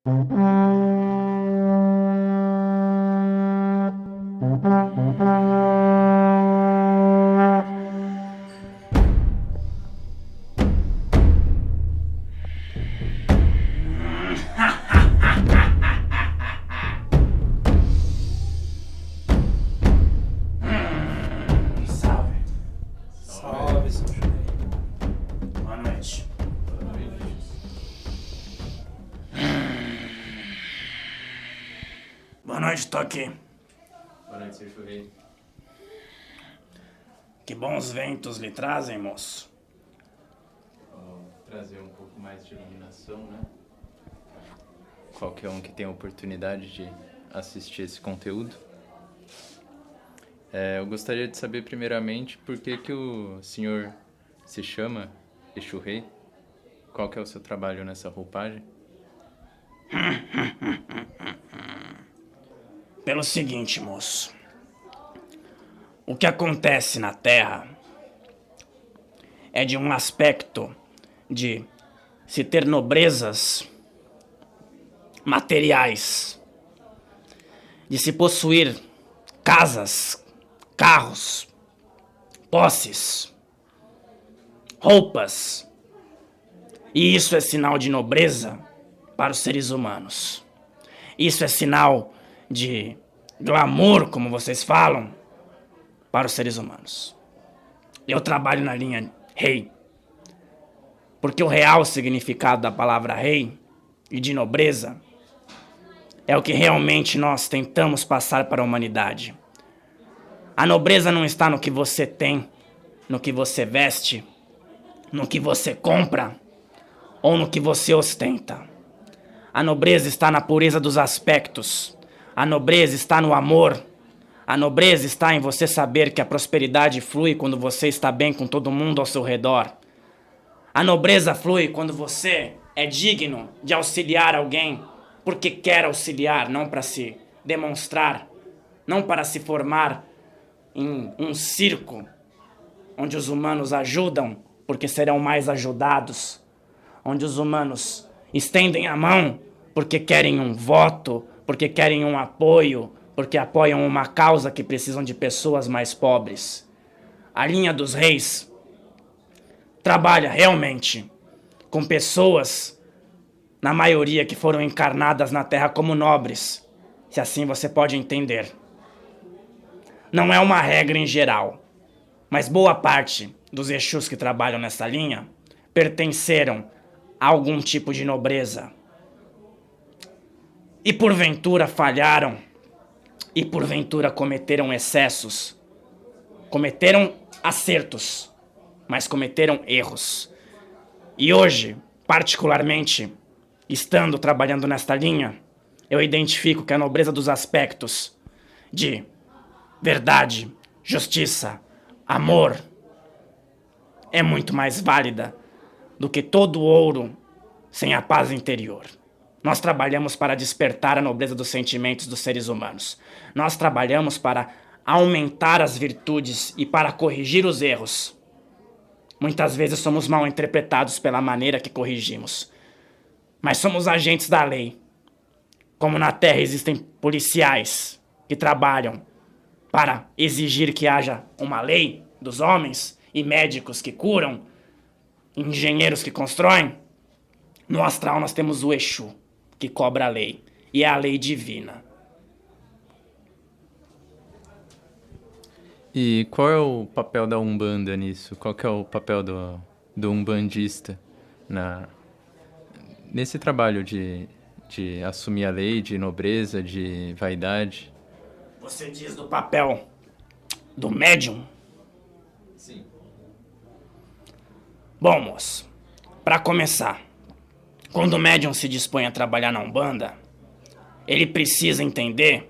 Salve. Salve, seu Juninho. Boa noite. Boa noite, tô aqui. Boa noite, seu Churrei. Que bons ventos lhe trazem, moço. Vou trazer um pouco mais de iluminação, né? Qualquer um que tenha a oportunidade de assistir esse conteúdo. Eu gostaria de saber primeiramente por que o senhor se chama Exu Rei. Qual que é o seu trabalho nessa roupagem? Pelo seguinte, moço. O que acontece na Terra é de um aspecto de se ter nobrezas materiais, de se possuir casas, carros, posses, roupas. E isso é sinal de nobreza para os seres humanos. Isso é sinal de glamour, como vocês falam, para os seres humanos. Eu trabalho na linha rei, porque o real significado da palavra rei e de nobreza é o que realmente nós tentamos passar para a humanidade. A nobreza não está no que você tem, no que você veste, no que você compra ou no que você ostenta. A nobreza está na pureza dos aspectos. A nobreza está no amor. A nobreza está em você saber que a prosperidade flui quando você está bem com todo mundo ao seu redor. A nobreza flui quando você é digno de auxiliar alguém porque quer auxiliar, não para se demonstrar, não para se formar em um circo onde os humanos ajudam porque serão mais ajudados, onde os humanos estendem a mão porque querem um voto, porque querem um apoio, porque apoiam uma causa que precisam de pessoas mais pobres. A linha dos reis trabalha realmente com pessoas, na maioria, que foram encarnadas na Terra como nobres, se assim você pode entender. Não é uma regra em geral, mas boa parte dos Exus que trabalham nessa linha pertenceram a algum tipo de nobreza. E porventura falharam, e porventura cometeram excessos. Cometeram acertos, mas cometeram erros. E hoje, particularmente, estando trabalhando nesta linha, eu identifico que a nobreza dos aspectos de verdade, justiça, amor, é muito mais válida do que todo o ouro sem a paz interior. Nós trabalhamos para despertar a nobreza dos sentimentos dos seres humanos. Nós trabalhamos para aumentar as virtudes e para corrigir os erros. Muitas vezes somos mal interpretados pela maneira que corrigimos. Mas somos agentes da lei. Como na Terra existem policiais que trabalham para exigir que haja uma lei dos homens, e médicos que curam, engenheiros que constroem, no astral nós temos o Exu, que cobra a lei, e é a lei divina. E qual é o papel da Umbanda nisso? Qual que é o papel do umbandista nesse trabalho de assumir a lei, de nobreza, de vaidade? Você diz do papel do médium? Sim. Bom, moço, para começar, quando o médium se dispõe a trabalhar na Umbanda, ele precisa entender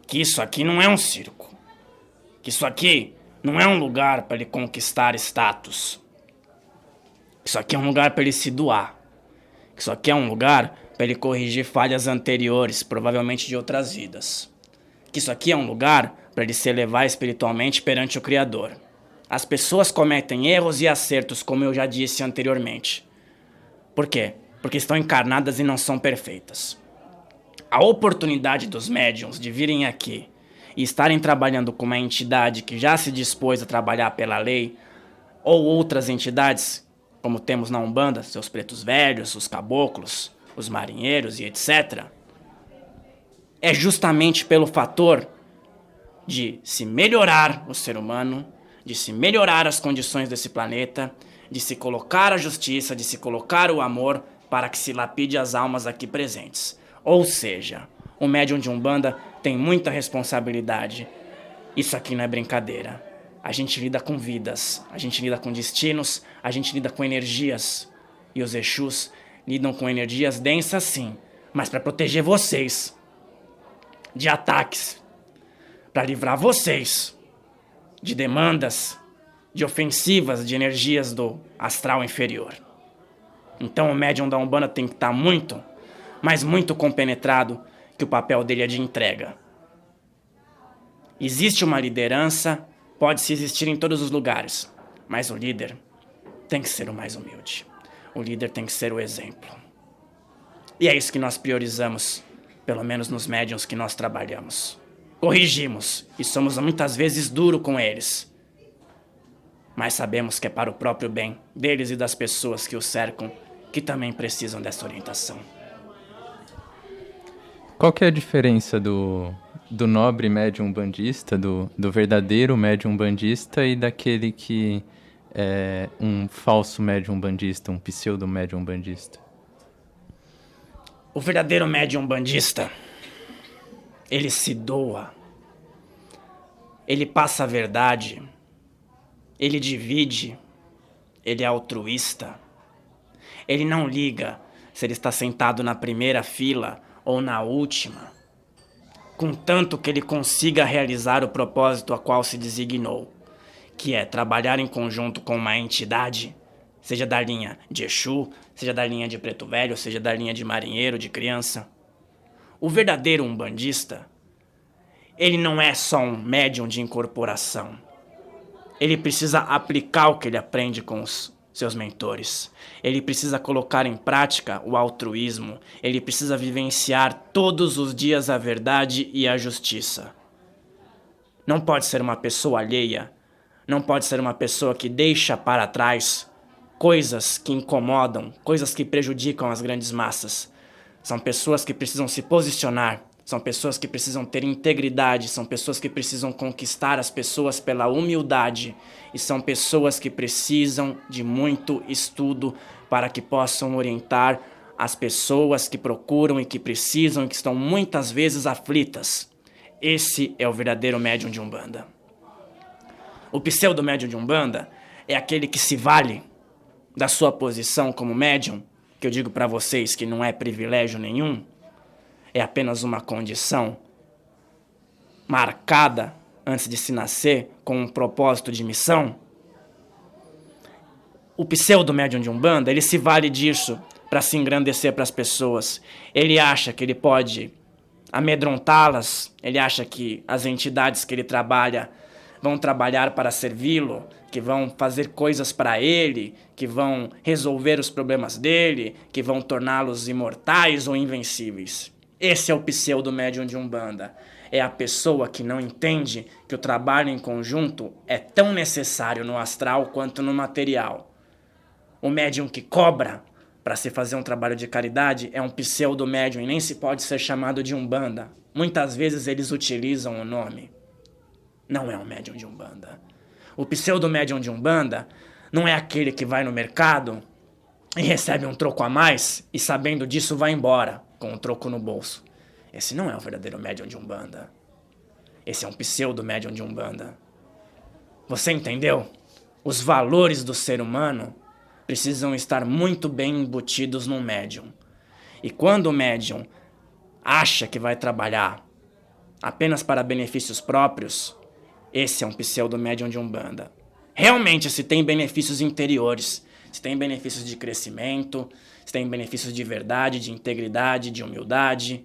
que isso aqui não é um circo. Que isso aqui não é um lugar para ele conquistar status. Isso aqui é um lugar para ele se doar. Isso aqui é um lugar para ele corrigir falhas anteriores, provavelmente de outras vidas. Que isso aqui é um lugar para ele se elevar espiritualmente perante o Criador. As pessoas cometem erros e acertos, como eu já disse anteriormente. Por quê? Porque estão encarnadas e não são perfeitas. A oportunidade dos médiums de virem aqui e estarem trabalhando com uma entidade que já se dispôs a trabalhar pela lei, ou outras entidades, como temos na Umbanda, seus pretos velhos, os caboclos, os marinheiros e etc., é justamente pelo fator de se melhorar o ser humano, de se melhorar as condições desse planeta, de se colocar a justiça, de se colocar o amor para que se lapide as almas aqui presentes. Ou seja, o médium de Umbanda tem muita responsabilidade. Isso aqui não é brincadeira. A gente lida com vidas, a gente lida com destinos, a gente lida com energias. E os Exus lidam com energias densas sim, mas para proteger vocês de ataques, para livrar vocês de demandas, de ofensivas de energias do astral inferior. Então o médium da Umbanda tem que estar muito, mas muito compenetrado, que o papel dele é de entrega. Existe uma liderança, pode-se existir em todos os lugares, mas o líder tem que ser o mais humilde. O líder tem que ser o exemplo. E é isso que nós priorizamos, pelo menos nos médiuns que nós trabalhamos. Corrigimos e somos muitas vezes duros com eles, mas sabemos que é para o próprio bem deles e das pessoas que os cercam, que também precisam dessa orientação. Qual que é a diferença do nobre médium umbandista, do verdadeiro médium umbandista e daquele que é um falso médium umbandista, um pseudo médium umbandista? O verdadeiro médium umbandista, ele se doa, ele passa a verdade, ele divide, ele é altruísta, ele não liga se ele está sentado na primeira fila ou na última, contanto que ele consiga realizar o propósito a qual se designou, que é trabalhar em conjunto com uma entidade, seja da linha de Exu, seja da linha de Preto Velho, seja da linha de marinheiro, de criança. O verdadeiro umbandista, ele não é só um médium de incorporação. Ele precisa aplicar o que ele aprende com os seus mentores. Ele precisa colocar em prática o altruísmo. Ele precisa vivenciar todos os dias a verdade e a justiça. Não pode ser uma pessoa alheia. Não pode ser uma pessoa que deixa para trás coisas que incomodam, coisas que prejudicam as grandes massas. São pessoas que precisam se posicionar. São pessoas que precisam ter integridade, são pessoas que precisam conquistar as pessoas pela humildade e são pessoas que precisam de muito estudo para que possam orientar as pessoas que procuram e que precisam e que estão muitas vezes aflitas. Esse é o verdadeiro médium de Umbanda. O pseudo médium de Umbanda é aquele que se vale da sua posição como médium, que eu digo para vocês que não é privilégio nenhum, é apenas uma condição marcada antes de se nascer com um propósito de missão. O pseudo médium de Umbanda, ele se vale disso para se engrandecer para as pessoas. Ele acha que ele pode amedrontá-las, ele acha que as entidades que ele trabalha vão trabalhar para servi-lo, que vão fazer coisas para ele, que vão resolver os problemas dele, que vão torná-los imortais ou invencíveis. Esse é o pseudo médium de Umbanda. É a pessoa que não entende que o trabalho em conjunto é tão necessário no astral quanto no material. O médium que cobra para se fazer um trabalho de caridade é um pseudo médium e nem se pode ser chamado de Umbanda. Muitas vezes eles utilizam o nome. Não é um médium de Umbanda. O pseudo médium de Umbanda não é aquele que vai no mercado e recebe um troco a mais e sabendo disso vai embora com um troco no bolso. Esse não é o verdadeiro médium de Umbanda. Esse é um pseudo médium de Umbanda. Você entendeu? Os valores do ser humano precisam estar muito bem embutidos no médium. E quando o médium acha que vai trabalhar apenas para benefícios próprios, esse é um pseudo médium de Umbanda. Realmente, se tem benefícios interiores, se tem benefícios de crescimento, se tem benefícios de verdade, de integridade, de humildade.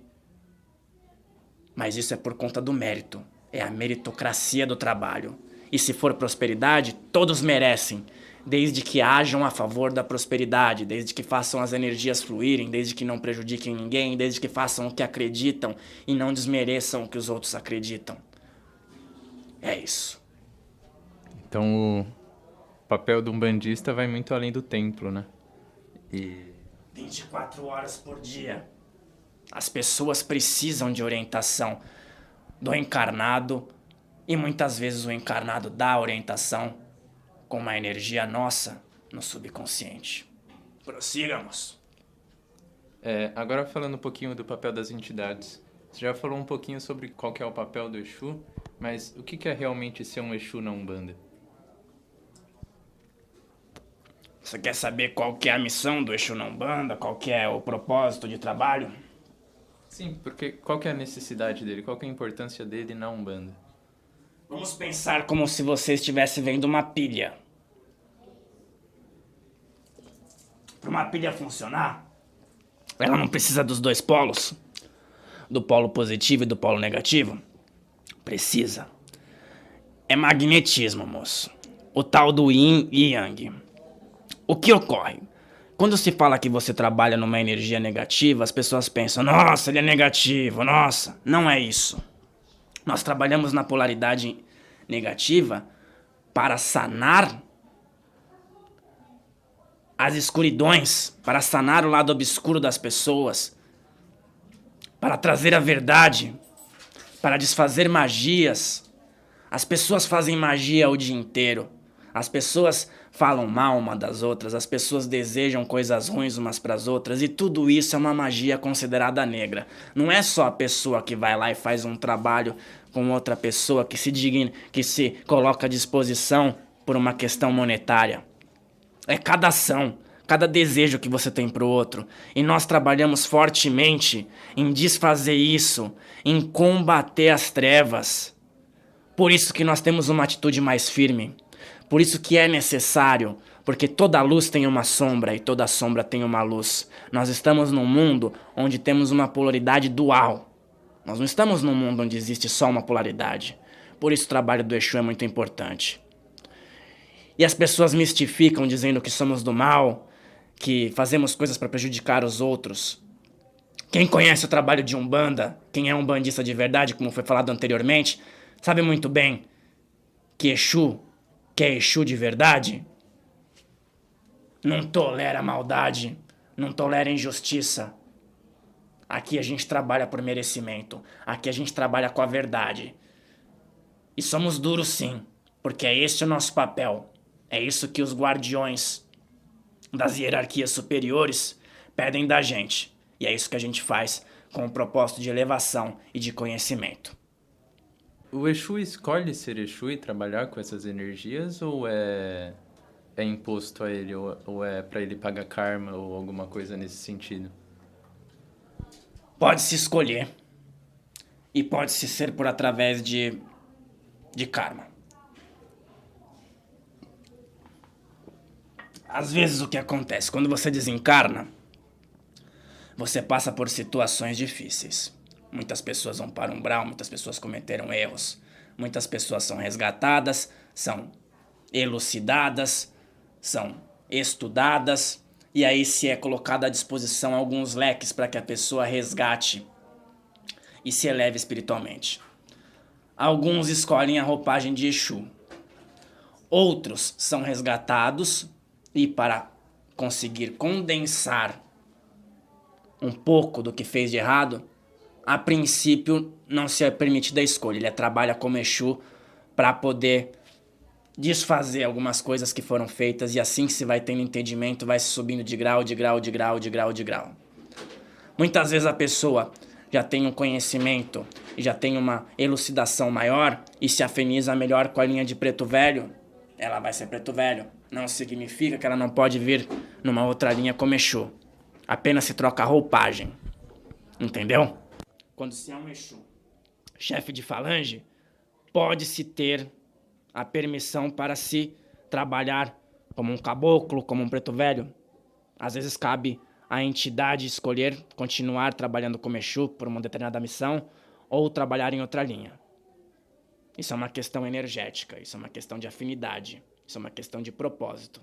Mas isso é por conta do mérito. É a meritocracia do trabalho. E se for prosperidade, todos merecem. desde que hajam a favor da prosperidade, desde que façam as energias fluírem, desde que não prejudiquem ninguém, desde que façam o que acreditam e não desmereçam o que os outros acreditam. É isso. Então o papel do umbandista vai muito além do templo, né? 24 horas por dia. As pessoas precisam de orientação do encarnado e muitas vezes o encarnado dá orientação com uma energia nossa no subconsciente. Prossigamos. Agora falando um pouquinho do papel das entidades. Você já falou um pouquinho sobre qual que é o papel do Exu, mas o que é realmente ser um Exu na Umbanda? Você quer saber qual que é a missão do Exu na Umbanda? Qual que é o propósito de trabalho? Sim, porque qual que é a necessidade dele? Qual que é a importância dele na Umbanda? Vamos pensar como se você estivesse vendo uma pilha. Para uma pilha funcionar, ela não precisa dos dois polos, do polo positivo e do polo negativo. Precisa. É magnetismo, moço. O tal do yin e yang. O que ocorre? Quando se fala que você trabalha numa energia negativa, as pessoas pensam, nossa, ele é negativo, nossa. Não é isso. Nós trabalhamos na polaridade negativa para sanar as escuridões, para sanar o lado obscuro das pessoas, para trazer a verdade, para desfazer magias. As pessoas fazem magia o dia inteiro. As pessoas falam mal uma das outras, as pessoas desejam coisas ruins umas para as outras, e tudo isso é uma magia considerada negra. Não é só a pessoa que vai lá e faz um trabalho com outra pessoa que se digna, que se coloca à disposição por uma questão monetária. É cada ação, cada desejo que você tem pro outro. E nós trabalhamos fortemente em desfazer isso, em combater as trevas. Por isso que nós temos uma atitude mais firme. Por isso que é necessário, porque toda luz tem uma sombra e toda sombra tem uma luz. Nós estamos num mundo onde temos uma polaridade dual. Nós não estamos num mundo onde existe só uma polaridade. Por isso o trabalho do Exu é muito importante. E as pessoas mistificam dizendo que somos do mal, que fazemos coisas para prejudicar os outros. Quem conhece o trabalho de Umbanda, quem é umbandista de verdade, como foi falado anteriormente, sabe muito bem que Exu, que é Exu de verdade, não tolera maldade, não tolera injustiça. Aqui a gente trabalha por merecimento, aqui a gente trabalha com a verdade. E somos duros sim, porque é esse o nosso papel. É isso que os guardiões das hierarquias superiores pedem da gente. E é isso que a gente faz com o propósito de elevação e de conhecimento. O Exu escolhe ser Exu e trabalhar com essas energias, ou é imposto a ele, ou é para ele pagar karma ou alguma coisa nesse sentido? Pode-se escolher e pode-se ser por através de karma. Às vezes o que acontece, quando você desencarna, você passa por situações difíceis. Muitas pessoas vão para o umbral, muitas pessoas cometeram erros. Muitas pessoas são resgatadas, são elucidadas, são estudadas. E aí se é colocado à disposição alguns leques para que a pessoa resgate e se eleve espiritualmente. Alguns escolhem a roupagem de Exu. Outros são resgatados e para conseguir condensar um pouco do que fez de errado, a princípio não se é permitida a escolha. Ele trabalha como Exu para poder desfazer algumas coisas que foram feitas, e assim que se vai tendo entendimento, vai se subindo de grau, de grau, de grau, de grau, de grau. Muitas vezes a pessoa já tem um conhecimento e já tem uma elucidação maior e se afiniza melhor com a linha de preto velho, ela vai ser preto velho. Não significa que ela não pode vir numa outra linha como Exu. Apenas se troca a roupagem. Entendeu? Quando se é um Exu, chefe de falange, pode-se ter a permissão para se trabalhar como um caboclo, como um preto velho. Às vezes cabe à entidade escolher continuar trabalhando como Exu por uma determinada missão ou trabalhar em outra linha. Isso é uma questão energética, isso é uma questão de afinidade, Isso é uma questão de propósito.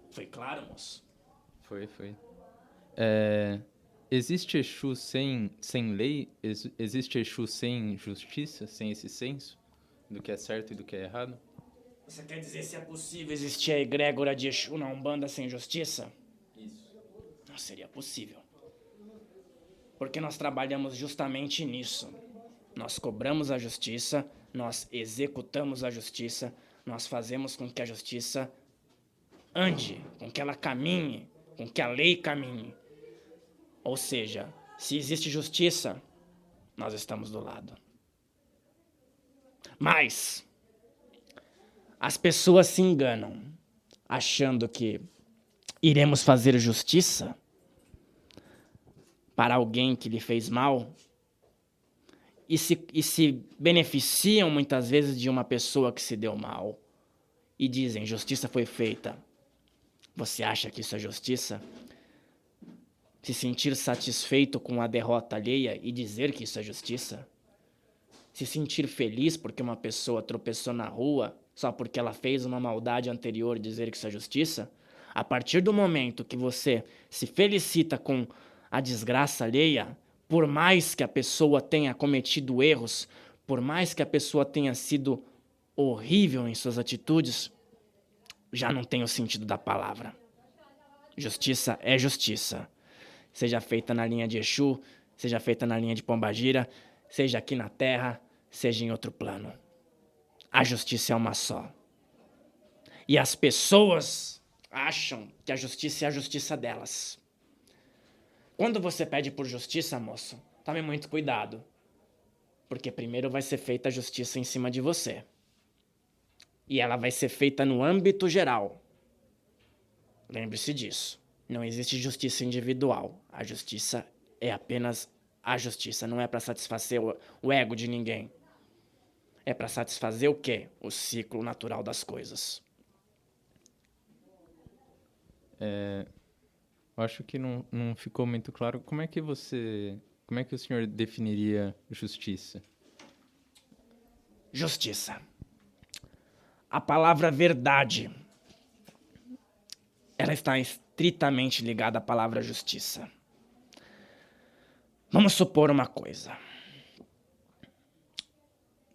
Foi claro, moço? Foi. Existe Exu sem lei? Existe Exu sem justiça? Sem esse senso do que é certo e do que é errado? Você quer dizer se é possível existir a egrégora de Exu na Umbanda sem justiça? Isso. Não seria possível. Porque nós trabalhamos justamente nisso. Nós cobramos a justiça, nós executamos a justiça, nós fazemos com que a justiça ande, com que ela caminhe, com que a lei caminhe. Ou seja, se existe justiça, nós estamos do lado. Mas as pessoas se enganam, achando que iremos fazer justiça para alguém que lhe fez mal e se beneficiam muitas vezes de uma pessoa que se deu mal e dizem, justiça foi feita. Você acha que isso é justiça? Se sentir satisfeito com a derrota alheia e dizer que isso é justiça? Se sentir feliz porque uma pessoa tropeçou na rua só porque ela fez uma maldade anterior e dizer que isso é justiça? A partir do momento que você se felicita com a desgraça alheia, por mais que a pessoa tenha cometido erros, por mais que a pessoa tenha sido horrível em suas atitudes, já não tem o sentido da palavra. Justiça é justiça. Seja feita na linha de Exu, seja feita na linha de Pombagira, seja aqui na Terra, seja em outro plano. A justiça é uma só. E as pessoas acham que a justiça é a justiça delas. Quando você pede por justiça, moço, tome muito cuidado. Porque primeiro vai ser feita a justiça em cima de você. E ela vai ser feita no âmbito geral. Lembre-se disso. Não existe justiça individual. A justiça é apenas a justiça. Não é para satisfazer o ego de ninguém. É para satisfazer o quê? O ciclo natural das coisas. Eu acho que não ficou muito claro. Como é que o senhor definiria justiça? Justiça. A palavra verdade, ela está estritamente ligada à palavra justiça. Vamos supor uma coisa.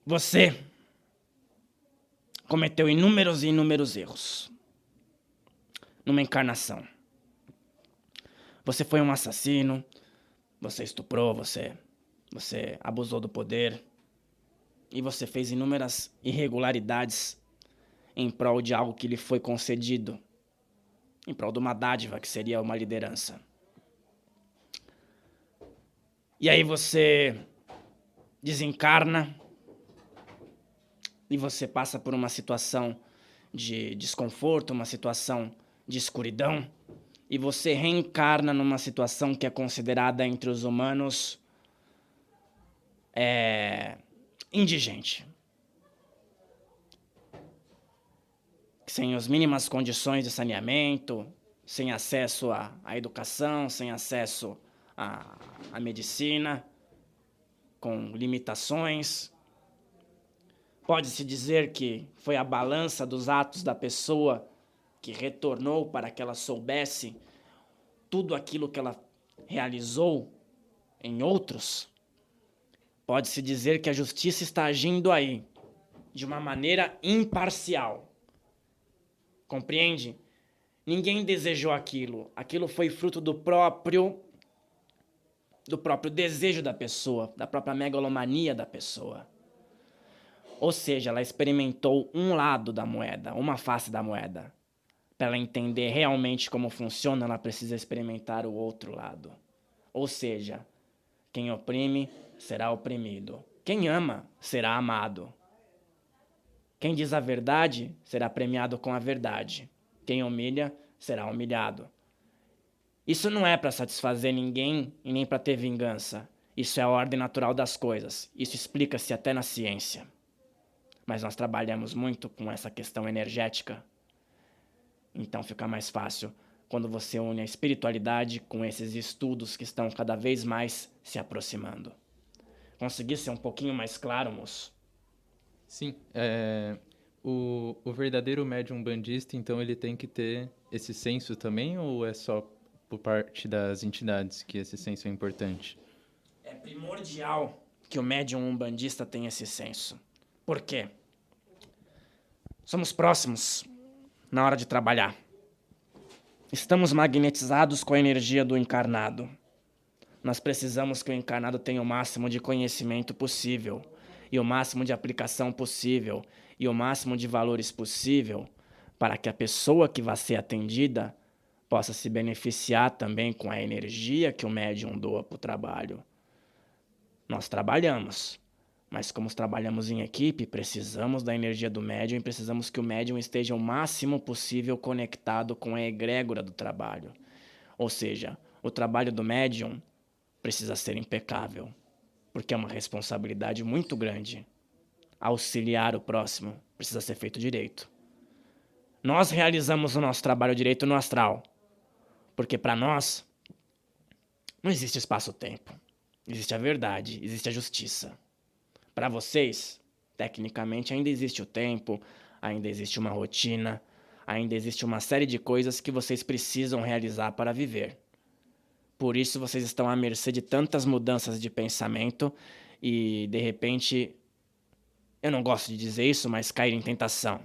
Você cometeu inúmeros e inúmeros erros numa encarnação. Você foi um assassino, você estuprou, você abusou do poder e você fez inúmeras irregularidades em prol de algo que lhe foi concedido, em prol de uma dádiva que seria uma liderança. E aí você desencarna e você passa por uma situação de desconforto, uma situação de escuridão, e você reencarna numa situação que é considerada entre os humanos indigente. Sem as mínimas condições de saneamento, sem acesso à educação, sem acesso à medicina, com limitações. Pode-se dizer que foi a balança dos atos da pessoa que retornou para que ela soubesse tudo aquilo que ela realizou em outros. Pode-se dizer que a justiça está agindo aí de uma maneira imparcial. Compreende? Ninguém desejou aquilo. Aquilo foi fruto do próprio desejo da pessoa, da própria megalomania da pessoa. Ou seja, ela experimentou um lado da moeda, uma face da moeda. Para ela entender realmente como funciona, ela precisa experimentar o outro lado. Ou seja, quem oprime será oprimido. Quem ama será amado. Quem diz a verdade será premiado com a verdade. Quem humilha será humilhado. Isso não é para satisfazer ninguém e nem para ter vingança. Isso é a ordem natural das coisas. Isso explica-se até na ciência. Mas nós trabalhamos muito com essa questão energética. Então fica mais fácil quando você une a espiritualidade com esses estudos que estão cada vez mais se aproximando. Consegui ser um pouquinho mais claro, moço? Sim, O verdadeiro médium bandista, então, ele tem que ter esse senso também, ou é só por parte das entidades que esse senso é importante? É primordial que o médium umbandista tenha esse senso. Por quê? Somos próximos na hora de trabalhar. Estamos magnetizados com a energia do encarnado. Nós precisamos que o encarnado tenha o máximo de conhecimento possível, e o máximo de aplicação possível, e o máximo de valores possível, para que a pessoa que vai ser atendida possa se beneficiar também com a energia que o médium doa para o trabalho. Nós trabalhamos, mas como trabalhamos em equipe, precisamos da energia do médium e precisamos que o médium esteja o máximo possível conectado com a egrégora do trabalho. Ou seja, o trabalho do médium precisa ser impecável, porque é uma responsabilidade muito grande. Auxiliar o próximo precisa ser feito direito. Nós realizamos o nosso trabalho direito no astral, porque para nós não existe espaço-tempo. Existe a verdade, existe a justiça. Para vocês, tecnicamente, ainda existe o tempo, ainda existe uma rotina, ainda existe uma série de coisas que vocês precisam realizar para viver. Por isso vocês estão à mercê de tantas mudanças de pensamento e, de repente, eu não gosto de dizer isso, mas cair em tentação.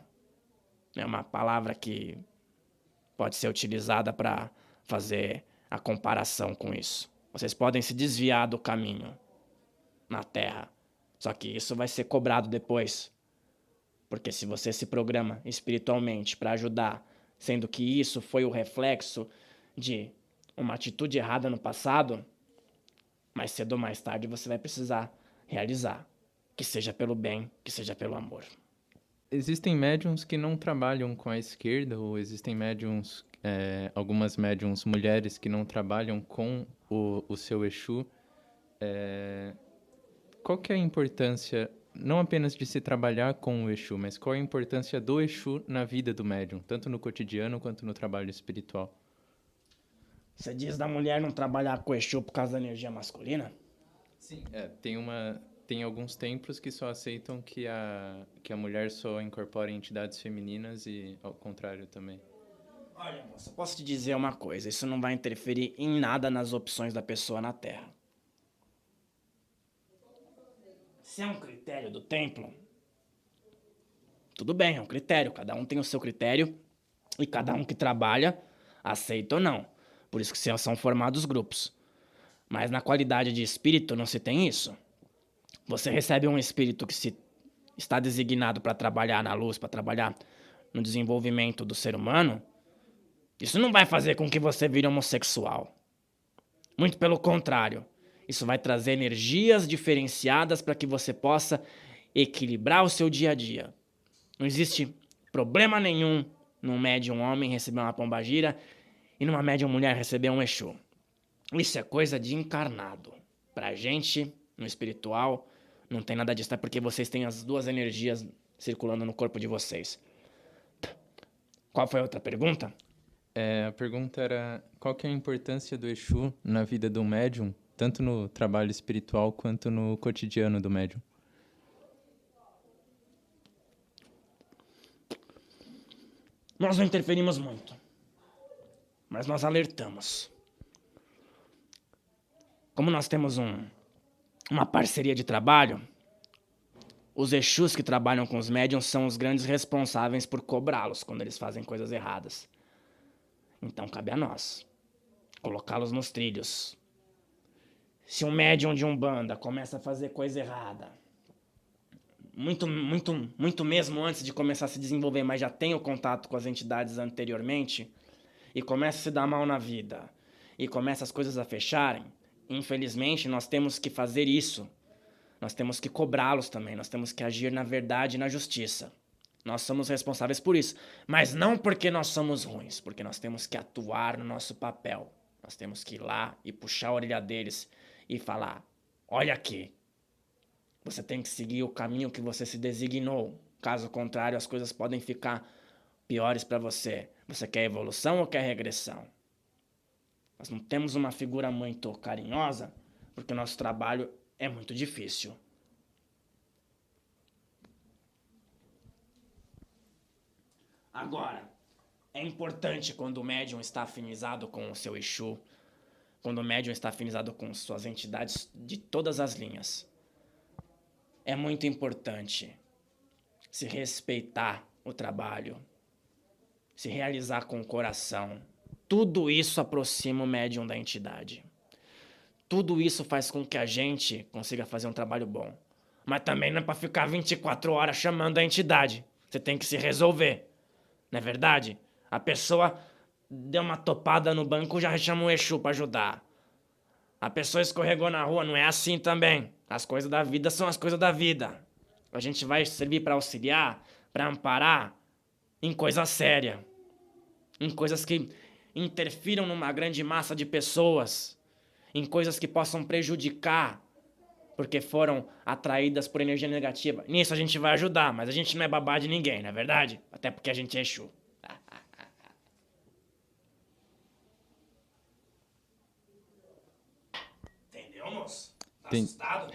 É uma palavra que pode ser utilizada para fazer a comparação com isso. Vocês podem se desviar do caminho na Terra. Só que isso vai ser cobrado depois. Porque se você se programa espiritualmente para ajudar, sendo que isso foi o reflexo de uma atitude errada no passado, mais cedo ou mais tarde você vai precisar realizar. Que seja pelo bem, que seja pelo amor. Existem médiums que não trabalham com a esquerda, ou existem médiums, algumas médiums mulheres que não trabalham com o seu Exu. Qual que é a importância, não apenas de se trabalhar com o Exu, mas qual é a importância do Exu na vida do médium, tanto no cotidiano quanto no trabalho espiritual? Você diz da mulher não trabalhar com o Exu por causa da energia masculina? Sim. Tem alguns templos que só aceitam que a mulher só incorpora entidades femininas e ao contrário também. Olha, moça, posso te dizer uma coisa, isso não vai interferir em nada nas opções da pessoa na Terra. Se é um critério do templo, tudo bem, é um critério, cada um tem o seu critério e cada um que trabalha aceita ou não. Por isso que são formados grupos. Mas na qualidade de espírito não se tem isso. Você recebe um espírito que está designado para trabalhar na luz, para trabalhar no desenvolvimento do ser humano, isso não vai fazer com que você vire homossexual. Muito pelo contrário. Isso vai trazer energias diferenciadas para que você possa equilibrar o seu dia a dia. Não existe problema nenhum num médium homem receber uma pombagira e numa médium mulher receber um Exu. Isso é coisa de encarnado. Pra gente, no espiritual, não tem nada disso. É porque vocês têm as duas energias circulando no corpo de vocês. Qual foi a outra pergunta? A pergunta era qual que é a importância do Exu na vida do médium, tanto no trabalho espiritual quanto no cotidiano do médium? Nós não interferimos muito, mas nós alertamos. Como nós temos uma parceria de trabalho, os Exus que trabalham com os médiums são os grandes responsáveis por cobrá-los quando eles fazem coisas erradas. Então cabe a nós colocá-los nos trilhos. Se um médium de Umbanda começa a fazer coisa errada, muito mesmo antes de começar a se desenvolver, mas já tem o contato com as entidades anteriormente, e começa a se dar mal na vida, e começa as coisas a fecharem, infelizmente nós temos que fazer isso. Nós temos que cobrá-los também, nós temos que agir na verdade e na justiça. Nós somos responsáveis por isso, mas não porque nós somos ruins, porque nós temos que atuar no nosso papel. Nós temos que ir lá e puxar a orelha deles e falar, olha aqui, você tem que seguir o caminho que você se designou. Caso contrário, as coisas podem ficar piores para você. Você quer evolução ou quer regressão? Nós não temos uma figura muito carinhosa, porque o nosso trabalho é muito difícil. Agora, é importante quando o médium está afinizado com o seu Exu, quando o médium está afinizado com suas entidades de todas as linhas. É muito importante se respeitar o trabalho, se realizar com o coração. Tudo isso aproxima o médium da entidade. Tudo isso faz com que a gente consiga fazer um trabalho bom. Mas também não é para ficar 24 horas chamando a entidade. Você tem que se resolver. Não é verdade? A pessoa deu uma topada no banco, já chama o Exu para ajudar. A pessoa escorregou na rua, não é assim também. As coisas da vida são as coisas da vida. A gente vai servir para auxiliar, para amparar em coisa séria. Em coisas que interfiram numa grande massa de pessoas. Em coisas que possam prejudicar, porque foram atraídas por energia negativa. Nisso a gente vai ajudar, mas a gente não é babá de ninguém, não é verdade? Até porque a gente é Exu. Entendeu, moço? Tá assustado?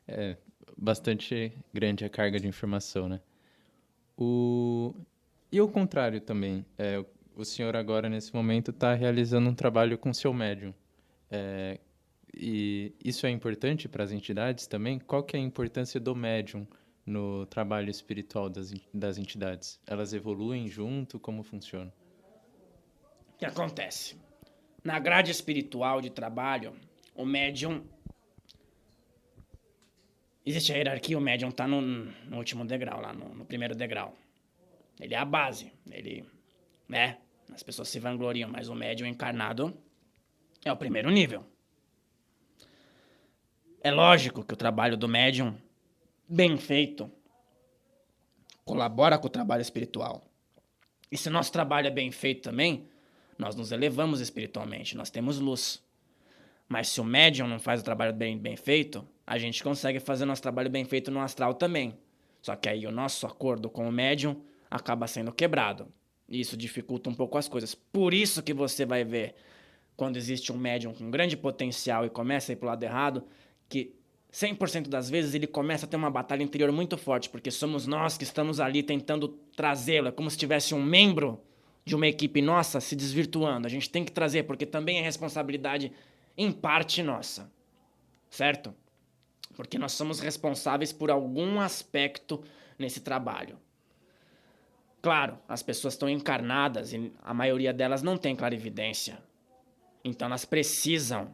É bastante grande a carga de informação, né? E o contrário também. O senhor agora, nesse momento, está realizando um trabalho com seu médium. E isso é importante para as entidades também? Qual que é a importância do médium no trabalho espiritual das entidades? Elas evoluem junto? Como funciona? O que acontece? Na grade espiritual de trabalho, o médium... Existe a hierarquia, o médium está no último degrau, lá no primeiro degrau. Ele é a base, ele... né? As pessoas se vangloriam, mas o médium encarnado é o primeiro nível. É lógico que o trabalho do médium, bem feito, colabora com o trabalho espiritual. E se nosso trabalho é bem feito também, nós nos elevamos espiritualmente, nós temos luz. Mas se o médium não faz o trabalho bem feito, a gente consegue fazer nosso trabalho bem feito no astral também. Só que aí o nosso acordo com o médium acaba sendo quebrado. E isso dificulta um pouco as coisas. Por isso que você vai ver, quando existe um médium com grande potencial e começa a ir pro lado errado, que 100% das vezes ele começa a ter uma batalha interior muito forte, porque somos nós que estamos ali tentando trazê-lo. É como se tivesse um membro de uma equipe nossa se desvirtuando. A gente tem que trazer, porque também é responsabilidade em parte nossa, certo? Porque nós somos responsáveis por algum aspecto nesse trabalho. Claro, as pessoas estão encarnadas e a maioria delas não tem clarividência. Então elas precisam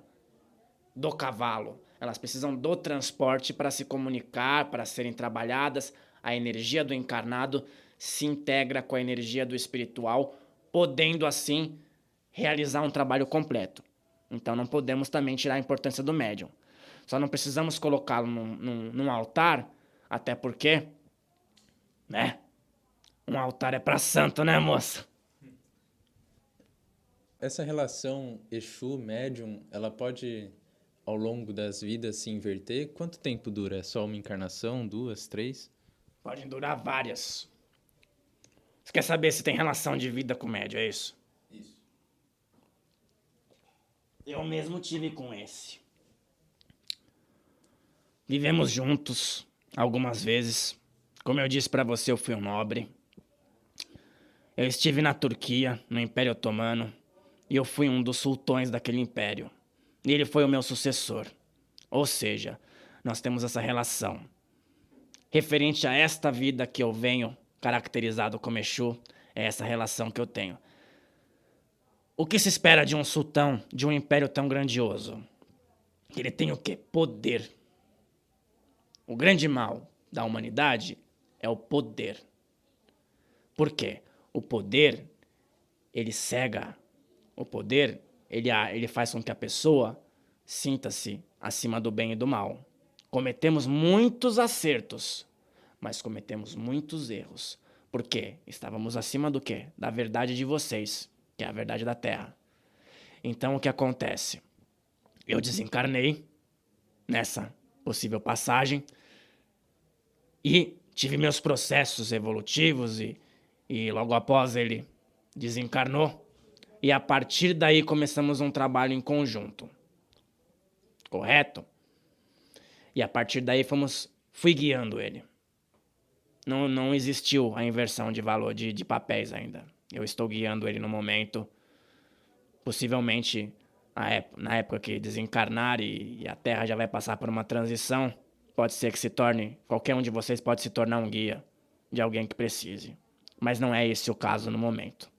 do cavalo, elas precisam do transporte para se comunicar, para serem trabalhadas. A energia do encarnado se integra com a energia do espiritual, podendo assim realizar um trabalho completo. Então não podemos também tirar a importância do médium. Só não precisamos colocá-lo num altar, até porque, né? Um altar é pra santo, né, moça? Essa relação Exu-médium, ela pode, ao longo das vidas, se inverter? Quanto tempo dura? É só uma encarnação? 2, 3? Podem durar várias. Você quer saber se tem relação de vida com o médium, é isso? Isso. Eu mesmo tive com esse. Vivemos juntos algumas vezes. Como eu disse pra você, eu fui um nobre. Eu estive na Turquia, no Império Otomano, e eu fui um dos sultões daquele império. E ele foi o meu sucessor. Ou seja, nós temos essa relação. Referente a esta vida que eu venho caracterizado como Exu, é essa relação que eu tenho. O que se espera de um sultão, de um império tão grandioso? Ele tem o quê? Poder. O grande mal da humanidade é o poder. Por quê? O poder, ele cega. O poder, ele faz com que a pessoa sinta-se acima do bem e do mal. Cometemos muitos acertos, mas cometemos muitos erros. Por quê? Estávamos acima do quê? Da verdade de vocês, que é a verdade da Terra. Então, o que acontece? Eu desencarnei nessa possível passagem e tive meus processos evolutivos e logo após ele desencarnou. E a partir daí começamos um trabalho em conjunto. Correto? E a partir daí fui guiando ele. Não existiu a inversão de valor de papéis ainda. Eu estou guiando ele no momento. Possivelmente, na época que desencarnar e a Terra já vai passar por uma transição, pode ser que se torne... Qualquer um de vocês pode se tornar um guia de alguém que precise. Mas não é esse o caso no momento.